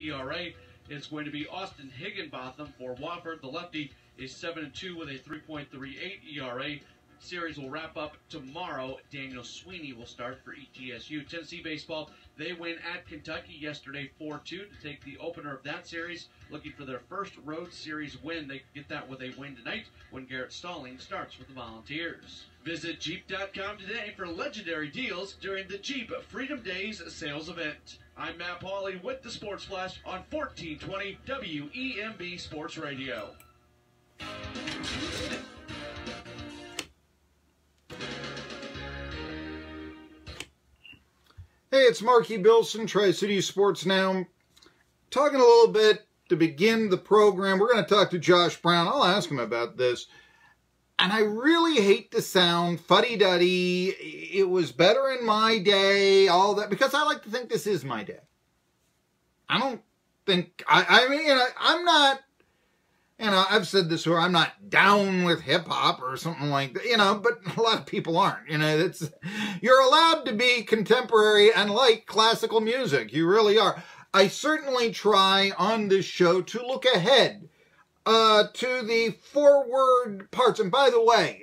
ERA is going to be Austin Higginbotham for Wofford. The lefty is 7-2 with a 3.38 ERA. Series will wrap up tomorrow. Daniel Sweeney will start for ETSU. Tennessee baseball, they win at Kentucky yesterday 4-2 to take the opener of that series. Looking for their first road series win. They could get that with a win tonight when Garrett Stalling starts with the Volunteers. Visit Jeep.com today for legendary deals during the Jeep Freedom Days sales event. I'm Matt Pauley with the Sports Flash on 1420 WEMB Sports Radio. Hey, it's Marky Bilson, Tri-City Sports Now. Talking a little bit to begin the program. We're going to talk to Josh Brown. I'll ask him about this. And I really hate to sound fuddy-duddy. It was better in my day, all that, because I like to think this is my day. I don't think, I'm not, I've said this before, I'm not down with hip-hop or something like that, but a lot of people aren't. You're allowed to be contemporary and like classical music. You really are. I certainly try on this show to look ahead to the forward parts. And by the way,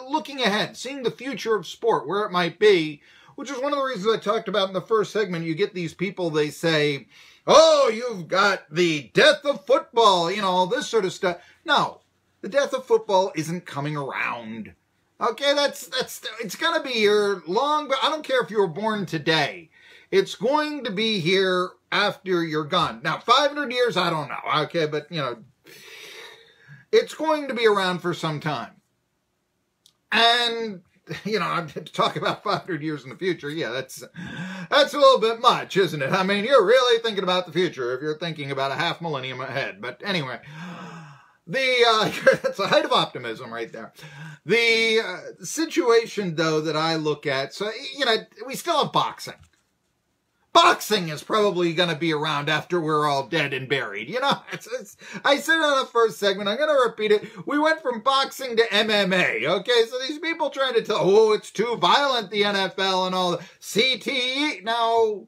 looking ahead, seeing the future of sport, where it might be, which is one of the reasons I talked about in the first segment. You get these people, they say, oh, you've got the death of football, all this sort of stuff. No, the death of football isn't coming around. Okay, it's going to be here long, but I don't care if you were born today. It's going to be here after you're gone. Now, 500 years, I don't know. Okay, but, it's going to be around for some time. And, to talk about 500 years in the future, yeah, that's a little bit much, isn't it? I mean, you're really thinking about the future if you're thinking about a half millennium ahead. But anyway, that's a height of optimism right there. The situation, though, that I look at, so, we still have boxing. Boxing is probably going to be around after we're all dead and buried. I said on the first segment, I'm going to repeat it. We went from boxing to MMA. Okay, so these people trying to tell, oh, it's too violent, the NFL and all the CTE. Now,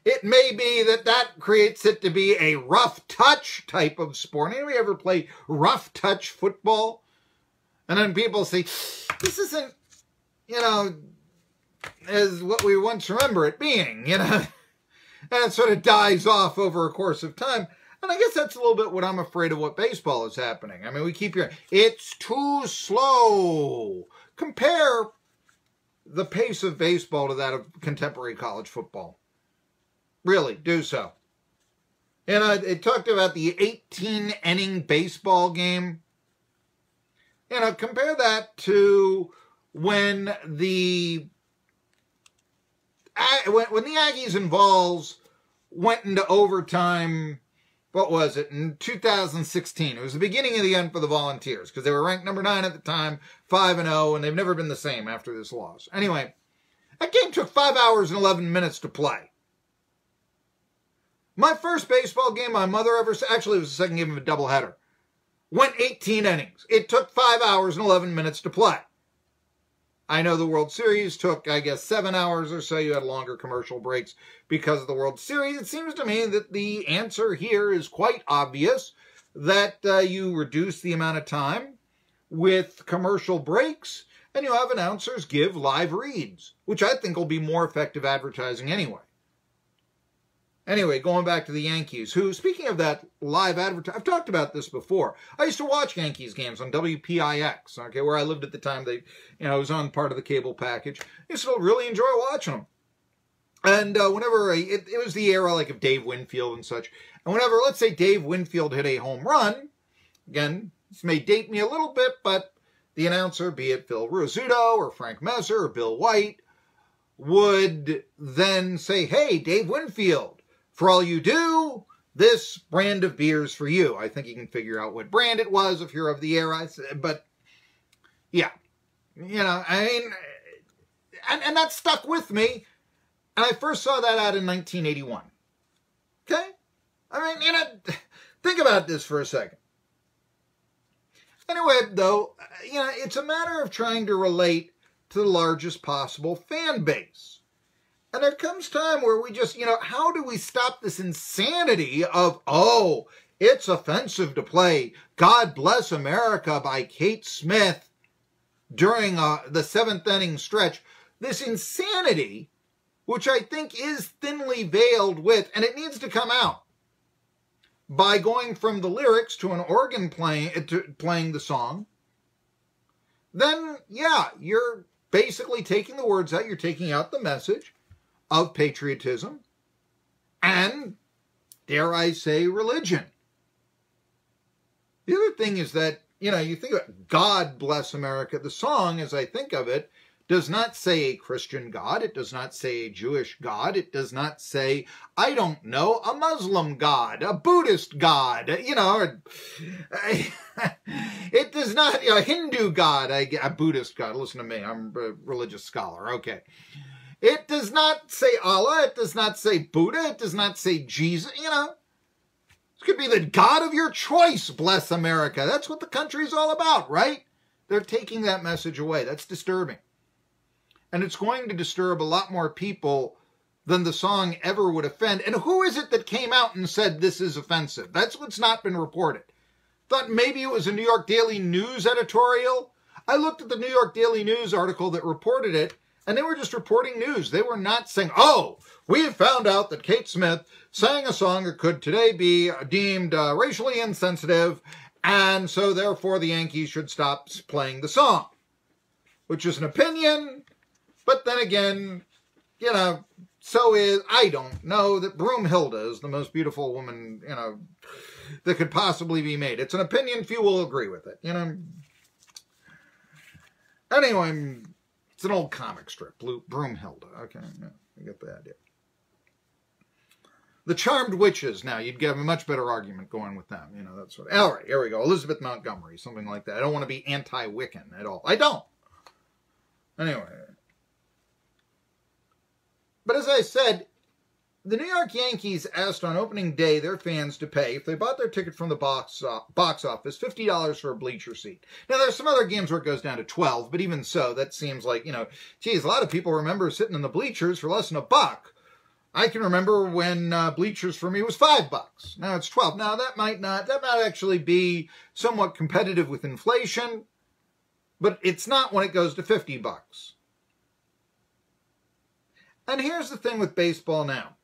it may be that creates it to be a rough touch type of sport. Anybody ever play rough touch football? And then people say, this isn't, as what we once remember it being, and it sort of dies off over a course of time. And I guess that's a little bit what I'm afraid of what baseball is happening. I mean, we keep hearing, it's too slow. Compare the pace of baseball to that of contemporary college football. Really, do so. And it talked about the 18-inning baseball game. Compare that to when the Aggies and Vols went into overtime, what was it, in 2016. It was the beginning of the end for the Volunteers because they were ranked number 9 at the time, 5-0, and they've never been the same after this loss. Anyway, that game took 5 hours and 11 minutes to play. My first baseball game my mother ever saw, actually it was the second game of a doubleheader, went 18 innings. It took 5 hours and 11 minutes to play. I know the World Series took, I guess, 7 hours or so. You had longer commercial breaks because of the World Series. It seems to me that the answer here is quite obvious, that you reduce the amount of time with commercial breaks, and you have announcers give live reads, which I think will be more effective advertising anyway. Anyway, going back to the Yankees, who, speaking of that live advertising, I've talked about this before. I used to watch Yankees games on WPIX, okay, where I lived at the time. They, it was on part of the cable package. I used to really enjoy watching them. And whenever, it was the era like of Dave Winfield and such. And whenever, let's say Dave Winfield hit a home run, again, this may date me a little bit, but the announcer, be it Phil Rizzuto or Frank Messer or Bill White, would then say, hey, Dave Winfield, for all you do, this brand of beer's for you. I think you can figure out what brand it was if you're of the era. But, yeah. I mean, and that stuck with me. And I first saw that out in 1981. Okay? I mean, think about this for a second. Anyway, though, it's a matter of trying to relate to the largest possible fan base. And there comes time where we just, how do we stop this insanity of, oh, it's offensive to play God Bless America by Kate Smith during the 7th inning stretch. This insanity, which I think is thinly veiled with, and it needs to come out, by going from the lyrics to an organ playing the song, then, yeah, you're basically taking the words out. You're taking out the message of patriotism and, dare I say, religion. The other thing is that, you think about God Bless America. The song, as I think of it, does not say a Christian God. It does not say a Jewish God. It does not say, I don't know, a Muslim God, a Buddhist God, it does not, a Hindu God, a Buddhist God. Listen to me, I'm a religious scholar, okay. It does not say Allah. It does not say Buddha. It does not say Jesus. It could be the God of your choice, bless America. That's what the country is all about, right? They're taking that message away. That's disturbing. And it's going to disturb a lot more people than the song ever would offend. And who is it that came out and said this is offensive? That's what's not been reported. Thought maybe it was a New York Daily News editorial. I looked at the New York Daily News article that reported it, and they were just reporting news. They were not saying, oh, we found out that Kate Smith sang a song that could today be deemed racially insensitive, and so therefore the Yankees should stop playing the song, which is an opinion. But then again, so is, I don't know, that Broomhilda is the most beautiful woman, that could possibly be made. It's an opinion, few will agree with it, Anyway, it's an old comic strip, Broomhilda. Okay, yeah, you get the idea. The Charmed Witches, now, you'd get a much better argument going with them. That's what. All right, here we go. Elizabeth Montgomery, something like that. I don't want to be anti-Wiccan at all. I don't. Anyway. But as I said, the New York Yankees asked on opening day their fans to pay, if they bought their ticket from the box office, $50 for a bleacher seat. Now, there's some other games where it goes down to $12, but even so, that seems like, geez, a lot of people remember sitting in the bleachers for less than $1. I can remember when bleachers for me was $5. Now it's $12. Now, that might actually be somewhat competitive with inflation, but it's not when it goes to $50. And here's the thing with baseball now.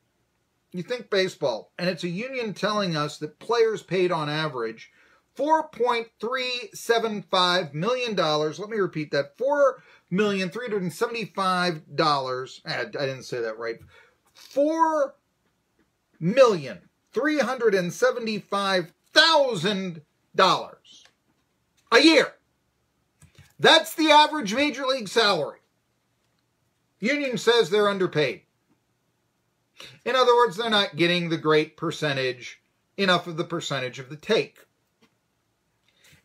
You think baseball, and it's a union telling us that players paid on average $4.375 million. Let me repeat that. $4,375,000. I didn't say that right. $4,375,000 a year. That's the average major league salary. Union says they're underpaid. In other words, they're not getting the great percentage, enough of the percentage of the take.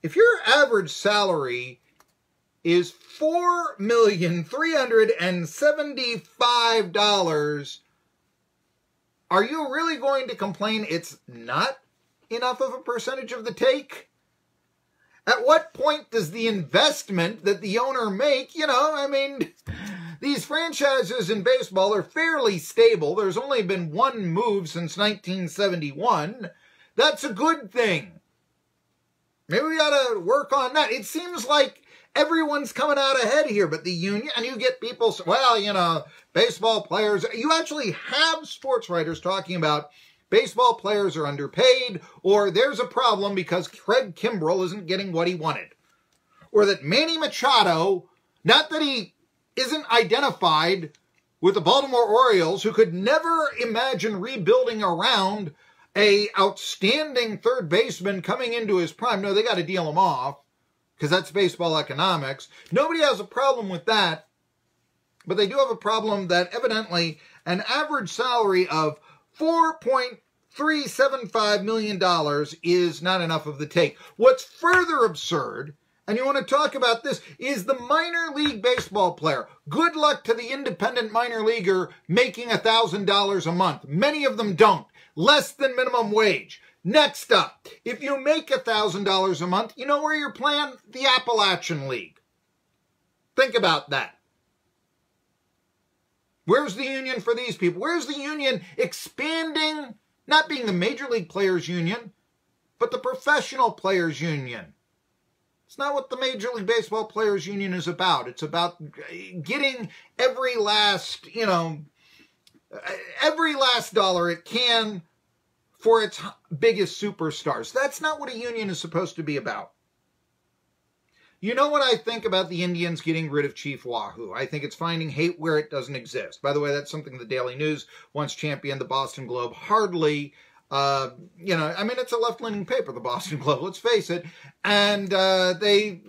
If your average salary is $4,375,000, are you really going to complain it's not enough of a percentage of the take? At what point does the investment that the owner make, these franchises in baseball are fairly stable. There's only been one move since 1971. That's a good thing. Maybe we ought to work on that. It seems like everyone's coming out ahead here, but the union, and you get people, well, baseball players, you actually have sports writers talking about baseball players are underpaid, or there's a problem because Craig Kimbrell isn't getting what he wanted. Or that Manny Machado, not that he isn't identified with the Baltimore Orioles, who could never imagine rebuilding around a outstanding third baseman coming into his prime. No, they got to deal him off because that's baseball economics. Nobody has a problem with that, but they do have a problem that evidently an average salary of $4.375 million is not enough of the take. What's further absurd, and you want to talk about this, is the minor league baseball player. Good luck to the independent minor leaguer making $1,000 a month. Many of them don't. Less than minimum wage. Next up, if you make $1,000 a month, you know where you're playing? The Appalachian League. Think about that. Where's the union for these people? Where's the union expanding, not being the Major League Players Union, but the Professional Players Union? It's not what the Major League Baseball Players Union is about. It's about getting every last, every last dollar it can for its biggest superstars. That's not what a union is supposed to be about. You know what I think about the Indians getting rid of Chief Wahoo? I think it's finding hate where it doesn't exist. By the way, that's something the Daily News once championed. The Boston Globe hardly, it's a left-leaning paper, the Boston Globe, let's face it. And they,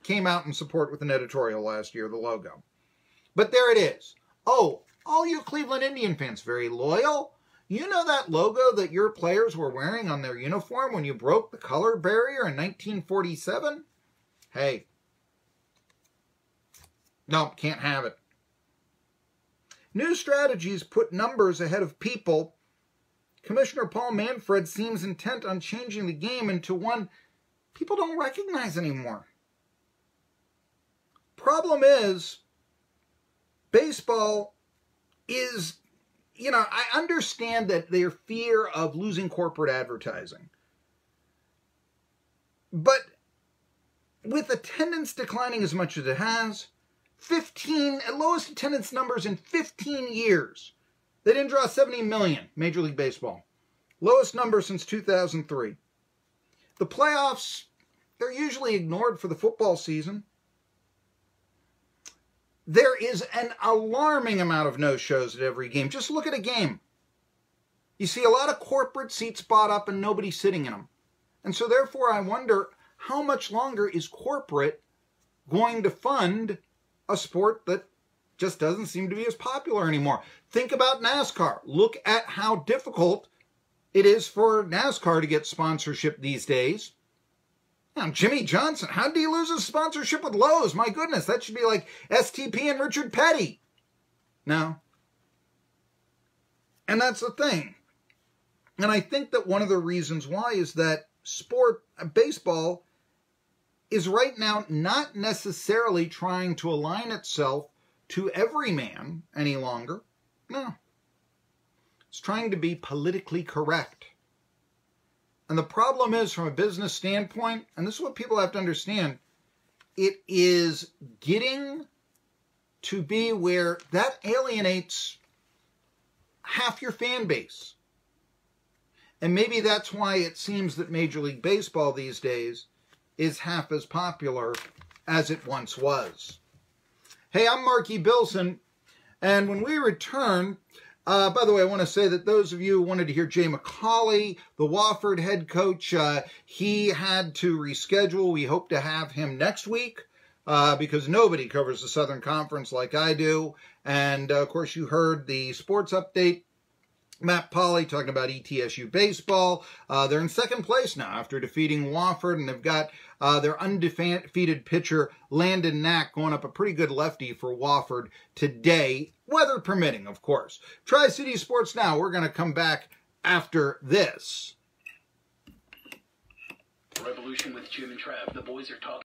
came out in support with an editorial last year, the logo. But there it is. Oh, all you Cleveland Indian fans, very loyal. You know that logo that your players were wearing on their uniform when you broke the color barrier in 1947? Hey, no, can't have it. New strategies put numbers ahead of people. Commissioner Paul Manfred seems intent on changing the game into one people don't recognize anymore. Problem is, baseball is, I understand that their fear of losing corporate advertising. But with attendance declining as much as it has, lowest attendance numbers in 15 years. They didn't draw 70 million, Major League Baseball. Lowest number since 2003. The playoffs, they're usually ignored for the football season. There is an alarming amount of no-shows at every game. Just look at a game. You see a lot of corporate seats bought up and nobody sitting in them. And so therefore I wonder, how much longer is corporate going to fund a sport that just doesn't seem to be as popular anymore? Think about NASCAR. Look at how difficult it is for NASCAR to get sponsorship these days. Now, Jimmy Johnson, how did he lose his sponsorship with Lowe's? My goodness, that should be like STP and Richard Petty. No. And that's the thing. And I think that one of the reasons why is that baseball is right now not necessarily trying to align itself to every man any longer. No. It's trying to be politically correct. And the problem is, from a business standpoint, and this is what people have to understand, it is getting to be where that alienates half your fan base. And maybe that's why it seems that Major League Baseball these days is half as popular as it once was. Hey, I'm Marky Bilson, and when we return, by the way, I want to say that those of you who wanted to hear Jay McCauley, the Wofford head coach, he had to reschedule. We hope to have him next week because nobody covers the Southern Conference like I do. And, of course, you heard the sports update. Matt Pauley talking about ETSU baseball. They're in second place now after defeating Wofford, and they've got their undefeated pitcher, Landon Knack, going up a pretty good lefty for Wofford today, weather permitting, of course. Tri-City Sports Now. We're going to come back after this. Revolution with Jim and Trav. The boys are talking.